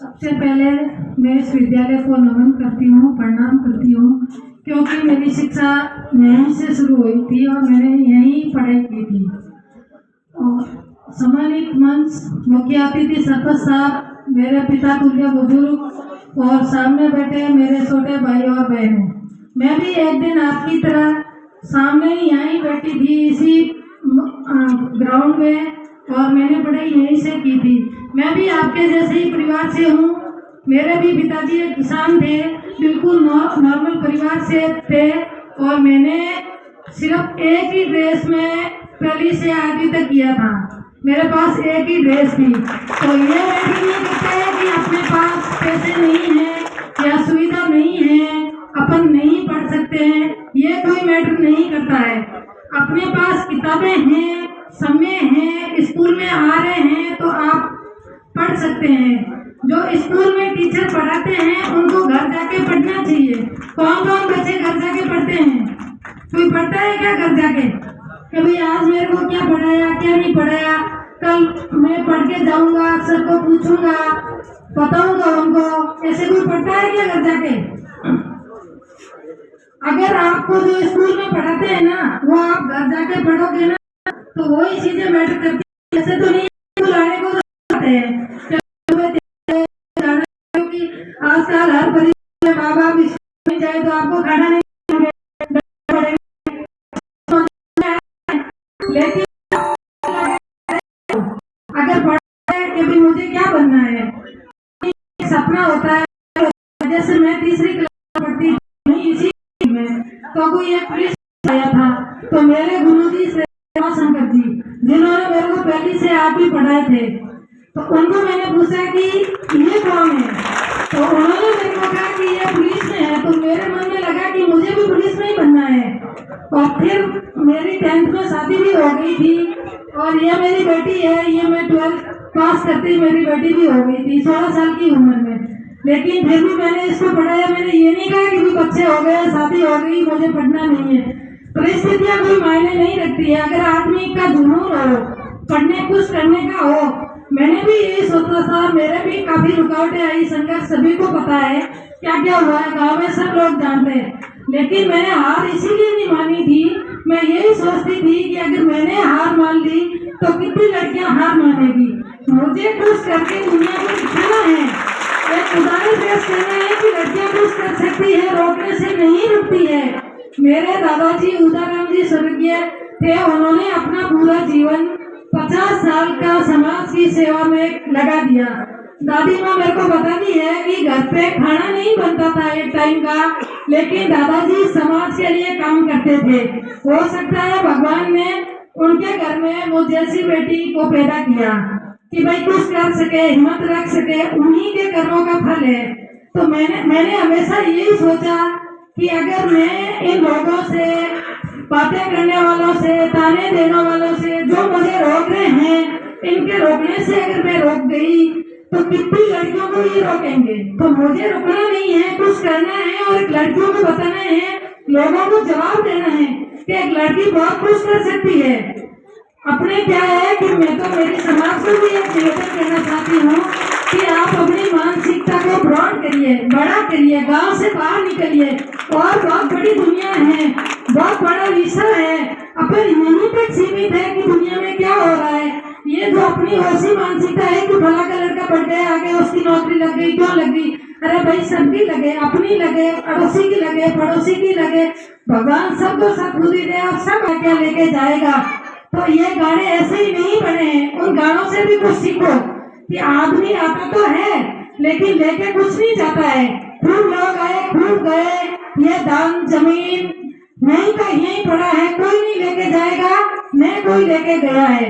सबसे पहले मैं इस विद्यालय को नमन करती हूँ, प्रणाम करती हूँ, क्योंकि मेरी शिक्षा यहीं से शुरू हुई थी और मैंने यहीं पढ़ाई की थी। और सम्मानित मंच, मुख्य अतिथि सरपंच साहब, मेरे पिता तुल्य बुजुर्ग और सामने बैठे मेरे छोटे भाई और बहनें, मैं भी एक दिन आपकी तरह सामने यहीं बैठी थी इसी ग्राउंड में और मैंने पढ़ाई यहीं से की थी। मैं भी आपके जैसे ही परिवार से हूँ। मेरे भी पिताजी एक किसान थे, बिल्कुल नॉर्मल परिवार से थे और मैंने सिर्फ एक ही ड्रेस में पहली से आगे तक किया था। मेरे पास एक ही ड्रेस थी। तो ये मैटर नहीं करता है कि अपने पास पैसे नहीं है या सुविधा नहीं है, अपन नहीं पढ़ सकते हैं, ये कोई मैटर नहीं करता है। अपने पास किताबें हैं, समय है, स्कूल में आ रहे हैं तो आप पढ़ सकते हैं। जो स्कूल में टीचर पढ़ाते हैं उनको घर जाके पढ़ना चाहिए। कौन कौन बच्चे घर जाके पढ़ते हैं? कोई पढ़ता है क्या घर जाके कि भाई आज मेरे को क्या पढ़ाया, क्या नहीं पढ़ाया, कल मैं पढ़ के जाऊंगा, सर को पूछूंगा, बताऊंगा उनको, ऐसे कोई पढ़ता है क्या घर जाके? अगर आपको जो स्कूल में पढ़ाते हैं ना वो आप घर जाके पढ़ोगे ना तो वही चीजें मैटर करती है। ऐसे तो नहीं स्कूल आने को तो हैं क्योंकि आजकल हर परिवार में माँ बाप स्कूल में जाए तो आपको खाना नहीं पड़ेगा, लेकिन अगर पढ़ा है कि भी मुझे क्या बनना है, सपना होता है। जैसे मैं तीसरी क्लास में पढ़ती थी इसी में, तो कोई एक पुलिस आया था, तो मेरे गुरुजी से शंकर जी जिन्होंने मेरे को पहली से आप ही पढ़ाए थे, तो उनको मैंने पूछा कि ये कौन है, तो उन्होंने मेरे को कहा कि ये पुलिस में है। तो मेरे मन में लगा कि मुझे भी पुलिस में ही बनना है। और फिर मेरी 10th में शादी भी हो गई थी और ये मेरी बेटी है, ये मैं 12th पास करती मेरी बेटी भी हो गई थी 16 साल की उम्र में। लेकिन फिर भी मैंने इसको पढ़ाया। मैंने ये नहीं कहा कि बच्चे हो गए, शादी हो गई, मुझे पढ़ना नहीं है। परिस्थितियाँ कोई मायने नहीं रखती है। अगर आदमी का जुनून हो, पढ़ने कुछ करने का हो, मैंने भी यही सोचा था। मेरे भी काफी रुकावटें आई, संघर्ष सभी को पता है क्या क्या हुआ है, गाँव में सब लोग जानते हैं। लेकिन मैंने हार इसीलिए नहीं मानी थी, मैं यही सोचती थी कि अगर मैंने हार मान ली तो कितनी लड़कियां हार मानेगी। मुझे कुछ करके दुनिया को दिखाना है, एक उदाहरण पेश करना है कि लड़कियां कुछ कर सकती है, रोकने से नहीं रुकती है। मेरे दादाजी उदाराम जी स्वर्गीय थे, उन्होंने अपना पूरा जीवन 50 साल का समाज की सेवा में लगा दिया। दादी माँ मेरे को बताती है कि घर पे खाना नहीं बनता था एक टाइम का, लेकिन दादाजी समाज के लिए काम करते थे। हो सकता है भगवान ने उनके घर में मुझ जैसी बेटी को पैदा किया कि भाई कुछ कर सके, हिम्मत रख सके, उन्हीं के कर्मों का फल है। तो मैंने हमेशा यही सोचा कि अगर मैं इन लोगों से, बातें करने वालों से, ताने देने वालों से, जो मुझे रोक रहे हैं, इनके रोकने से अगर मैं रोक गई तो कितनी लड़कियों को ये रोकेंगे। तो मुझे रुकना नहीं है, कुछ करना है और लड़कियों को बताना है, लोगों को जवाब देना है कि एक लड़की बहुत कुछ कर सकती है। अपने क्या है कि मैं तो मेरे समाज को भी एक निवेदन करना चाहती हूँ कि आप अपनी मानसिकता को ब्रॉड करिए, बड़ा करिए, गांव से बाहर निकलिए। और बहुत बड़ी दुनिया है, बहुत बड़ा विषय है। अपन यहीं तक सीमित है कि दुनिया में क्या हो रहा है। ये जो अपनी ऐसी मानसिकता है कि भला का लड़का पढ़ गया, आगे उसकी नौकरी लग गई, क्यों लग गई? अरे भाई सबकी लगे, अपनी लगे, अड़ोसी की लगे, पड़ोसी की लगे, भगवान सबको सद्बुद्धि दे और सब आज्ञा लेके जाएगा। तो ये गाने ऐसे ही नहीं बने हैं, उन गानों से भी कुछ सीखो कि आदमी आता तो है लेकिन लेके कुछ नहीं जाता है। खूब लोग आए, खूब गए, ये दान जमीन नहीं का यही पड़ा है, कोई नहीं लेके जाएगा, न कोई लेके गया है।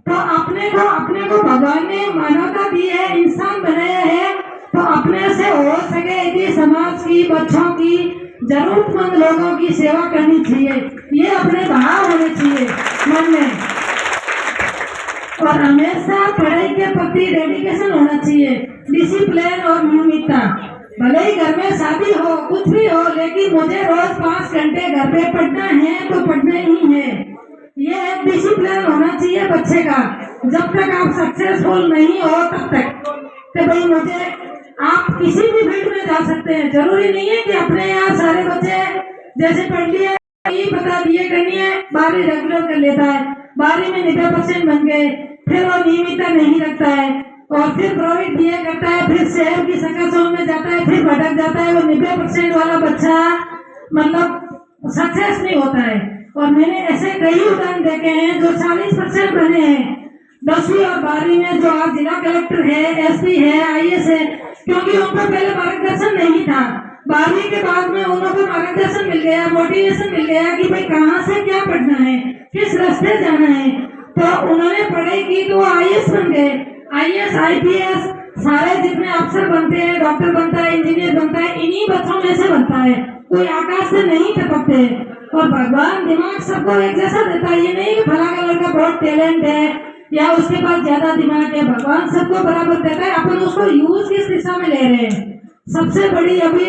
तो अपने को भगवान ने मानवता दी है, इंसान बनाया है, तो अपने से हो सके यदि समाज की, बच्चों की, जरूरतमंद लोगों की सेवा करनी चाहिए। ये अपने भाव होने चाहिए मन में, और हमेशा पढ़ाई के प्रति डेडिकेशन होना चाहिए, डिसिप्लिन और नियमितता। भले ही घर में शादी हो, कुछ भी हो, लेकिन मुझे रोज 5 घंटे घर पे पढ़ना है तो पढ़ना ही है। ये एक डिसिप्लिन होना चाहिए बच्चे का। जब तक आप सक्सेसफुल नहीं हो तब तक कि भाई मुझे, आप किसी भी फील्ड में जा सकते हैं, जरूरी नहीं है कि अपने यहाँ सारे बच्चे जैसे पढ़ लिया ये बता दिए करनी है 12वीं रेगुलर कर लेता है, 12वीं में 90% बन गए, फिर वो नियमितता नहीं रखता है और फिर प्राइवेट बीए करता है, फिर शहर की सकाशों में जाता है, फिर भटक जाता है। वो 90% वाला बच्चा मतलब सक्सेस नहीं होता है। और मैंने ऐसे कई उदाहरण देखे हैं जो 40% बने हैं 10वीं और 12वीं में, जो आज जिला कलेक्टर है, एसपी है, आईएएस है, क्योंकि उनको पहले मार्गदर्शन नहीं था। 12वीं के बाद में उनको मार्गदर्शन मिल गया, मोटिवेशन मिल गया कि भाई कहाँ से क्या पढ़ना है, किस रास्ते जाना है, तो उन्होंने पढ़ाई की तो आईएएस बन गए। आईएएस आईपीएस सारे जितने अफसर बनते हैं, डॉक्टर बनता है, इंजीनियर बनता है, इन्हीं बच्चों में से बनता है, कोई आकाश से नहीं टपकते। और भगवान दिमाग सबको एक जैसा देता है, ये नहीं कि फला का लड़का बहुत टैलेंट है या उसके पास ज्यादा दिमाग है, भगवान सबको बराबर देता है। अपन उसको यूज किस दिशा में ले रहे हैं। सबसे बड़ी अभी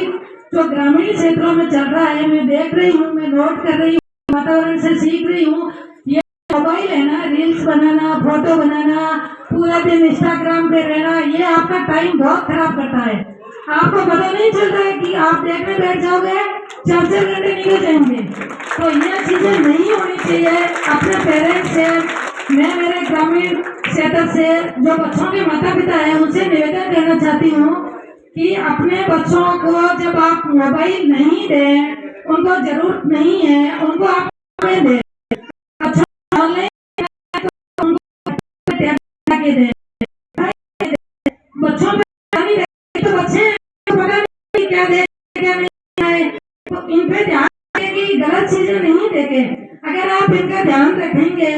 जो ग्रामीण क्षेत्रों में चल रहा है, मैं देख रही हूँ, मैं नोट कर रही हूँ, वातावरण से सीख रही हूँ, ये मोबाइल है ना, रील्स बनाना, फोटो बनाना, पूरा दिन इंस्टाग्राम पे रहना, ये आपका टाइम बहुत खराब करता है। आपको पता नहीं चल रहा है कि आप देखने बैठ जाओगे 4-4 घंटे निकल जाएंगे। तो ये चीजें नहीं होनी चाहिए। अपने पेरेंट्स से, मैं मेरे ग्रामीण क्षेत्र से जो बच्चों के माता पिता है उनसे निवेदन करना चाहती हूँ कि अपने बच्चों को जब आप मोबाइल नहीं दें, उनको जरूरत नहीं है, उनको आप दें, बच्चों में तो बच्चे पता नहीं क्या दे क्या नहीं है, तो इन पे ध्यान कि गलत चीजें नहीं देखें। अगर आप इनका ध्यान रखेंगे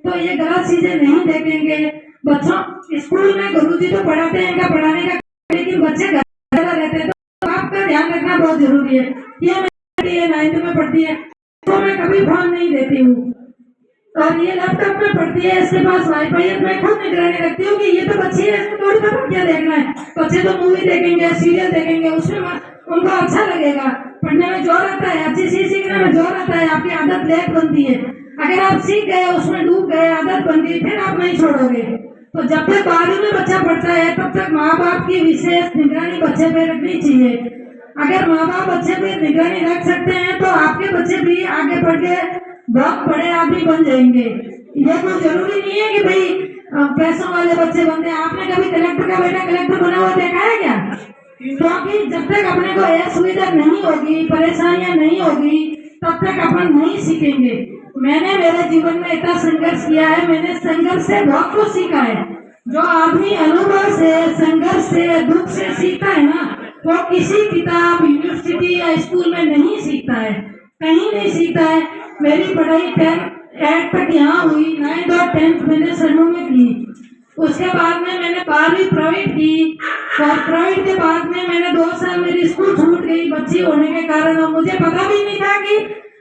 तो ये गलत चीजें नहीं देखेंगे। बच्चों स्कूल में गुरुजी तो पढ़ाते हैं, इनका पढ़ाने का, लेकिन बच्चे घर रहते हैं, तो आपका ध्यान रखना बहुत जरूरी है। ये मेरी 9th में पढ़ती है, तो मैं कभी फोन नहीं देती हूँ, और ये लैपटॉप में पढ़ती है, इसके पास वाईफाई है, मैं खुद निगरानी रखती हूँ कि ये तो बच्ची है, इसको थोड़ी पता क्या देखना है। बच्चे तो मूवी देखेंगे, सीरियल देखेंगे, उसमें उनको अच्छा लगेगा, पढ़ने में जोर आता है, अच्छी चीज सीखने में जोर आता है, आपकी आदत लेट बनती है। अगर आप सीख गए, उसमें डूब गए, आदत बन गई, फिर आप नहीं छोड़ोगे। तो जब तक 12वीं में बच्चा पढ़ता है तब तक माँ बाप की विशेष निगरानी बच्चे पे रखनी चाहिए। अगर माँ बाप बच्चे पे निगरानी रख सकते हैं तो आपके बच्चे भी आगे बढ़ के बहुत बड़े आदमी बन जाएंगे। ये कोई जरूरी नहीं है कि भाई पैसों वाले बच्चे बनते हैं। आपने कभी कलेक्टर का बेटा कलेक्टर बना हुआ देखा है क्या? क्योंकि जब तक अपने को यह सुविधा नहीं होगी, परेशानियां नहीं होगी, तब तक अपन नहीं सीखेंगे। मैंने मेरे जीवन में इतना संघर्ष किया है, मैंने संघर्ष से बहुत कुछ सीखा है। जो आदमी अनुभव से, संघर्ष से, दुख से सीखता है ना, वो किसी किताब, यूनिवर्सिटी या स्कूल में नहीं सीखता है, कहीं नहीं सीखता है। मेरी पढ़ाई 10th तक यहाँ हुई, 9th और 10th मैंने समूह में की। उसके बाद में मैंने 12वीं प्राइवेट की, और प्राइवेट के बाद में मैंने 2 साल मेरी स्कूल छूट गई बच्ची होने के कारण, और मुझे पता भी नहीं था कि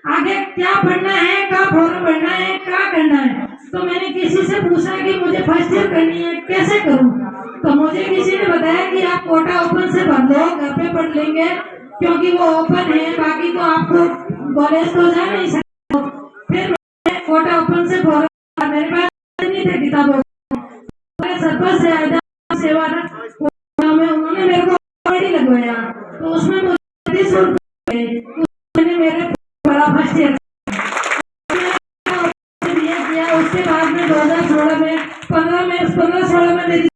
आगे क्या पढ़ना है, क्या फॉर्म भरना है, क्या करना है। तो मैंने किसी से पूछा कि मुझे फर्स्ट ईयर करनी है, कैसे करूं? तो मुझे किसी ने बताया कि आप कोटा ओपन से भर लो, घर पे पढ़ लेंगे, क्योंकि वो ओपन है, बाकी तो आपको कॉलेज तो जा नहीं सकते। फिर मैंने कोटा ओपन से फॉर्म, मेरे पास नहीं थे किताबों, सरपंच से सेवा में उन्होंने मेरे को लगवाया, तो उसमें मुझे 30 रुपए मैंने मेरे बड़ा फर्स्ट ईयर किया। उसके बाद में 2016 में 15-16 में मेरी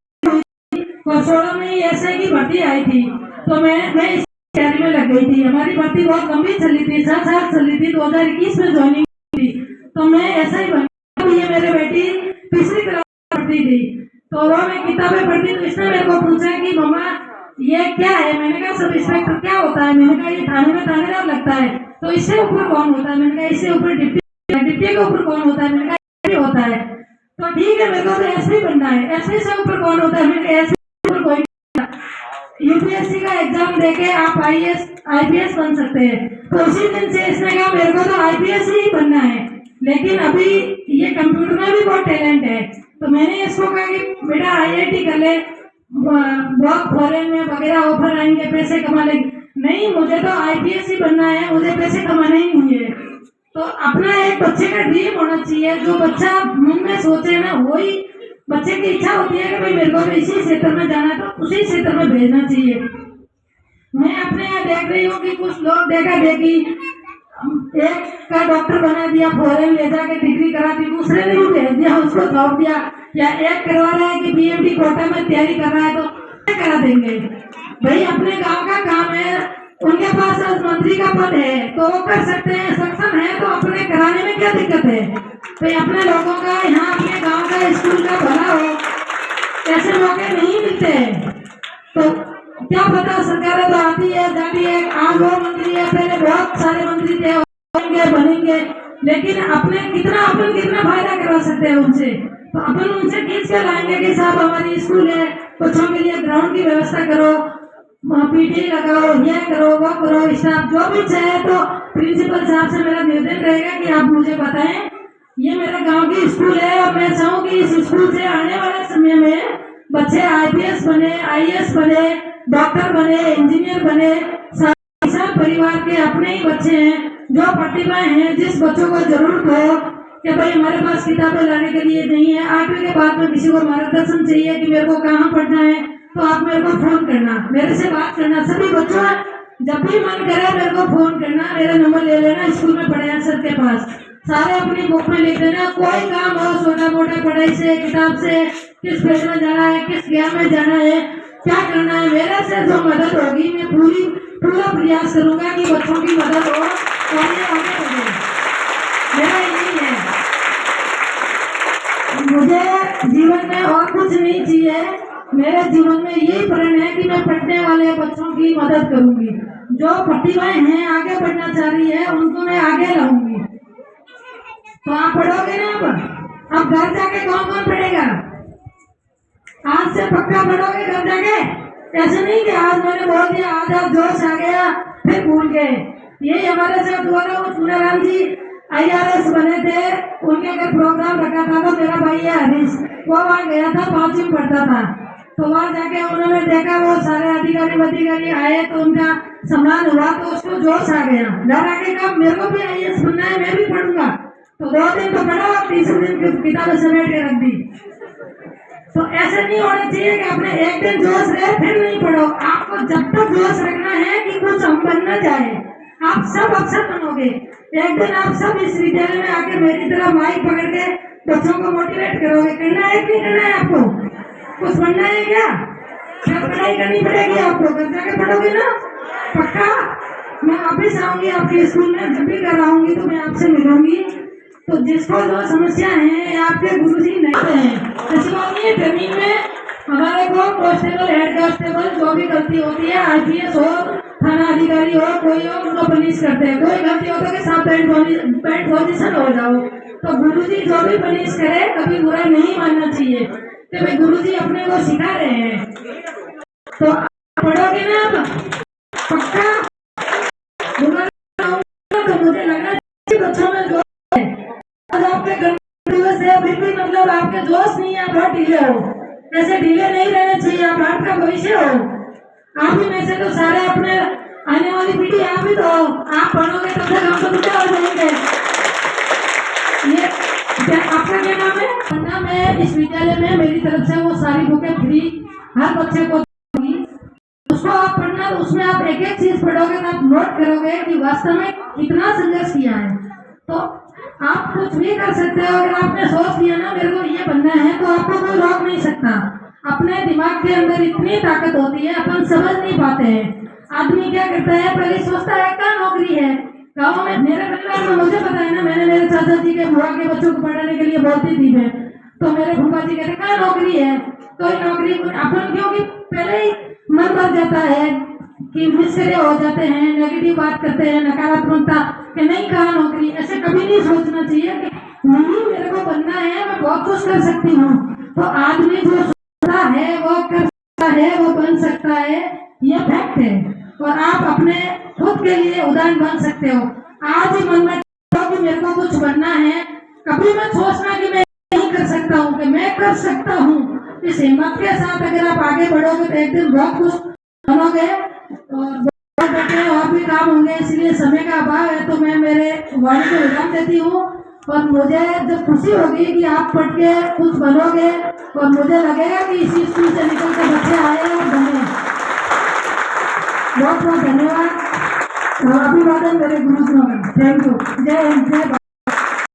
और 16 में ही एसआई की भर्ती आई थी, तो मैं इस तैयारी में लग गई थी। हमारी भर्ती बहुत लंबी चली थी, 7 साल चली थी, 2021 में ज्वाइनिंग थी, तो मैं एसआई बनी। ये मेरे बेटी तीसरी क्लास पढ़ती थी, तो वो मैं किताबें पढ़ती, तो इसने मेरे को पूछा कि मम्मा ये क्या है? मैंने कहा सब इंस्पेक्टर क्या होता है? मैंने कहा ये थाने में थानेदार लगता है। तो इससे ऊपर कौन होता है? मैंने कहा इससे ऊपर डिप्टी, डिप्टी के ऊपर कौन होता है? मैंने कहा होता है। तो ठीक है, मेरे को तो एसपी बनना है। एसपी से ऊपर कौन होता है? मैंने एसपी ऊपर कोई। यूपीएससी का एग्जाम देके आप आईपीएस बन सकते हैं। तो उसी दिन से इसने कहा मेरे को तो आईपीएस ही बनना है, लेकिन अभी ये कंप्यूटर में भी बहुत टैलेंट है। तो मैंने इसको कहा कि बेटा आईआईटी कर ले, बहुत फॉरेन में वगैरह ऑफर आएंगे, पैसे कमा लेंगे। नहीं, मुझे तो आईपीएस ही बनना है, मुझे पैसे कमाने ही नहीं है। तो अपना एक बच्चे का ड्रीम होना चाहिए, जो बच्चा मन में सोचे ना वही बच्चे की इच्छा होती है कि भाई मेरे को तो इसी क्षेत्र में जाना है तो उसी क्षेत्र में भेजना चाहिए। मैं अपने यहाँ देख रही हूँ कि कुछ लोग देखा देखी, एक का डॉक्टर बना दिया, फॉरेन ले जाके डिग्री करा दी, दूसरे ने भी भेज दिया, उसको सौंप दिया, या एक करवा रहा है कि बीएमडी कोटा में तैयारी कर रहा है तो करा देंगे। भाई अपने गांव का काम है, उनके पास मंत्री का पद है तो वो कर सकते हैं, सक्षम है तो अपने कराने में क्या दिक्कत है। तो अपने लोगों का यहाँ अपने गांव का स्कूल का भला हो, ऐसे मौके नहीं मिलते हैं। तो क्या पता, सरकारें तो आती है जाती है, आज वो मंत्री है, पहले बहुत सारे मंत्री थे, बनेंगे, लेकिन अपन कितना फायदा करवा सकते हैं उनसे। तो अपन उनसे खींच के लाएंगे कि साहब हमारी स्कूल है, बच्चों के लिए ग्राउंड की व्यवस्था करो, पीटी लगाओ, ये करो वो करो, स्टाफ जो भी चाहे। तो प्रिंसिपल साहब से मेरा निवेदन रहेगा कि आप मुझे बताएं, ये मेरे गांव की स्कूल है और मैं चाहूँ कि इस स्कूल से आने वाले समय में बच्चे आईपीएस बने, आईएएस बने, डॉक्टर बने, इंजीनियर बने। सब परिवार के अपने ही बच्चे हैं, जो प्रतिभाएं हैं, जिस बच्चों को जरूरत हो कि भाई हमारे पास किताबें लाने के लिए नहीं है, 8वीं के बाद में किसी को मार्गदर्शन चाहिए कि मेरे को कहाँ पढ़ना है, तो आप मेरे को फोन करना, मेरे से बात करना। सभी बच्चों जब भी मन करे मेरे को फोन करना, मेरा नंबर ले लेना, स्कूल में पढ़े सर के पास, सारे अपनी बुक में लिख देना। कोई काम हो, छोटा मोटा पढ़ाई से, किताब से, किस फील्ड में जाना है, किस ज्ञान में जाना है, क्या करना है, मेरे से जो मदद होगी मैं पूरा प्रयास करूंगा कि बच्चों की मदद हो और ये आगे बढ़े। मेरा यही है, मुझे जीवन में और कुछ नहीं चाहिए। मेरे जीवन में यही प्रण है कि मैं पढ़ने वाले बच्चों की मदद करूंगी, जो प्रतिभाएं हैं, आगे बढ़ना चाह रही है, उनको मैं आगे लाऊंगी। तो आप पढ़ोगे ना, अब घर जाके कौन कौन पढ़ेगा? आज से पक्का पढ़ोगे घर जाके, ऐसे नहीं कि आज मैंने बोल दिया, आज आप जोश आ गया फिर भूल गए। ये हमारे साथ हुआ था, वो चुनाराम जी IRS बने थे, उनके अगर प्रोग्राम रखा था तो मेरा भाई है हरीश, वो वहाँ गया था, 5वीं में पढ़ता था, तो वहाँ जाके उन्होंने देखा वो सारे अधिकारी आए तो उनका सम्मान हुआ, तो उसको जोश आ गया। घर आके कहा मेरे को भी IAS बनना है, मैं भी पढ़ूंगा। तो 2 दिन तो पढ़ा और तीसरे दिन किताबें समेट के रख दी। तो ऐसे नहीं होना चाहिए कि आपने एक दिन जोश रहे फिर नहीं पढ़ो। आपको जब तक जोश रखना है कि कुछ हम बनना चाहे, आप सब अफसर बनोगे। एक दिन आप सब इस विद्यालय में आके मेरी तरह माइक पकड़ के बच्चों को मोटिवेट करोगे। करना है कि नहीं करना है? आपको कुछ बनना है क्या? पढ़ाई करनी पड़ेगी आपको, घर जाके पढ़ोगे ना पक्का। मैं वापिस आऊंगी आपके स्कूल में, जब भी घर आऊंगी तो मैं आपसे मिलूंगी। तो जिसको जो समस्या है, आपके गुरुजी नहीं है, ऐसी बात नहीं है। जमीन में हमारे को कांस्टेबल, हेड कांस्टेबल, जो भी गलती होती है, IPS हो, थाना अधिकारी हो, कोई हो, उनको पनिश करते हैं। कोई गलती होता है कि साहब पैंट पोजीशन हो जाओ, तो गुरुजी जो भी पनिश करे कभी बुरा नहीं मानना चाहिए कि भाई गुरुजी अपने को सिखा रहे हैं। तो पढ़ोगे ना आप पक्का? तो मुझे लग रहा है बच्चों में जो आपके दिवस है फिर भी मतलब आपके जोश नहीं है, बहुत ढीले हो। ऐसे ढीले नहीं रहना चाहिए, आप आपका भविष्य हो। आप ही में से तो सारे अपने आने वाली पीढ़ी आप ही तो हो। आप पढ़ोगे तब तक हम तो दूसरे हो जाएंगे। ये आपका क्या नाम है? पन्ना में इस विद्यालय में मेरी तरफ से वो सारी बुकें फ्री हर बच्चे को दूंगी। उसको आप पढ़ना, तो उसमें आप एक एक चीज पढ़ोगे तो आप नोट करोगे कि वास्तव में कितना संघर्ष किया है। तो आप कुछ भी कर सकते हो। अगर आपने सोच लिया ना मेरे को ये बनना है, तो आपको कोई रोक नहीं सकता। अपने दिमाग के अंदर इतनी ताकत होती है, अपन समझ नहीं पाते हैं। आदमी क्या करता है, पहले सोचता है क्या नौकरी है। गाँव में मेरे परिवार में मुझे पता है ना, मैंने मेरे चाचा जी के बुआ के बच्चों को पढ़ाने के लिए बोलती थी मैं, तो मेरे फूफा जी कहते क्या नौकरी है, कोई नौकरी। अपन क्योंकि पहले ही मन भर जाता है कि मिसरे हो जाते हैं, नेगेटिव बात करते हैं, नकारात्मकता कि नहीं कहा नौकरी। ऐसे कभी नहीं सोचना चाहिए कि नहीं मेरे को बनना है, मैं बहुत कुछ कर सकती हूँ। तो आदमी जो सोचता है वो कर सकता है, वो बन सकता है, ये फैक्ट है। और आप अपने खुद के लिए उदाहरण बन सकते हो। आज ही मन में कि मेरे को कुछ बनना है, कभी मत सोचना कि मैं नहीं कर सकता हूँ, कि मैं कर सकता हूँ। इस हिम्मत के साथ अगर आप आगे बढ़ोगे तो एक दिन बहुत कुछ बनोगे और और भी काम होंगे। इसलिए समय का अभाव है, तो मैं मेरे वाणी को विराम देती हूँ और मुझे जब खुशी होगी कि आप पढ़ के कुछ बनोगे और मुझे लगेगा कि इसी स्कूल से निकल के बच्चे आए और बने। बहुत बहुत धन्यवाद और अभिवादन मेरे गुरुजनों का। Thank you. जय हिंद, जय भारत।